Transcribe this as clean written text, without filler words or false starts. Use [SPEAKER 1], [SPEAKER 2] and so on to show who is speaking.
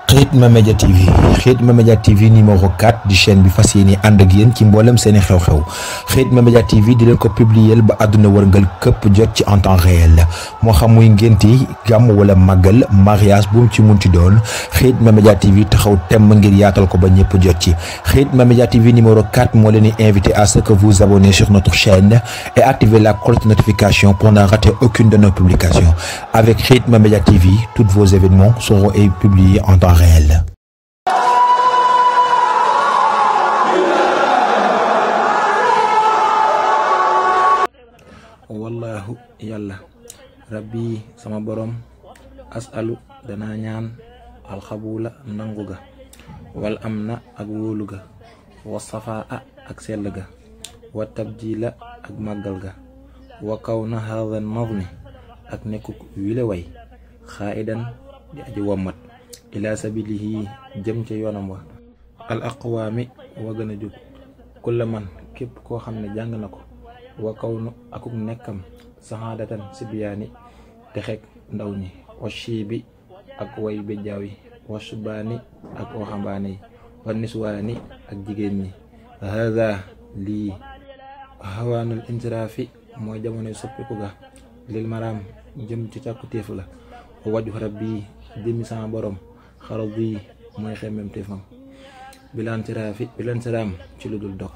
[SPEAKER 1] Khidma Media TV Khidma Media TV numéro 4 di chaîne bi fas yéene ànd ak yéen ci mboolem seeni xew-xew Khidma Media TV di leen ko publier ba àdduna wërngal këpp jot ci en temps réel moo xam muy ngénti gàmm wala màggal mariage bu mu ci munti doon Khidma Media TV taxaw temm ngir yaatal ko ba ñëpp jot ci Khidma Media TV numéro 4 moo leen di invité à ce que vous abonnez sur notre chaîne et activez la cloche de notification pour ne rater aucune de nos publications. Avec Khidma Media TV, tous vos événements seront publiés en temps réel.
[SPEAKER 2] Wallahu yàlla rabbi sama borom asalu dana ñaan alxabula nangu ga wal amna ak wóolu ga wa safaa ak sell ga wa tabjila ak màggal ga wa kawna hadha nadmi ak nekkuk wile way xaidan di aji wommat ila sabilihi jëm ca yoonam wa al aqwaami wa gën a jub kulla man képp koo xam ne jàng na ko wa kawnu akuk nekkam saxaadatan sibiyaani texeek ndaw ñi wa shiibi ak way bejjaaw yi wa subaani ak waxambaane yi wa niswaani ak jigéen ñi hada lii hawaanul insiraafi mooy jamonoy soppiku ga lil maraam jëm ci càkkutéef la waju rabbi jëmmi sama borom xarab bi mooy xemmem téefam bilan siraam ci lu dul dog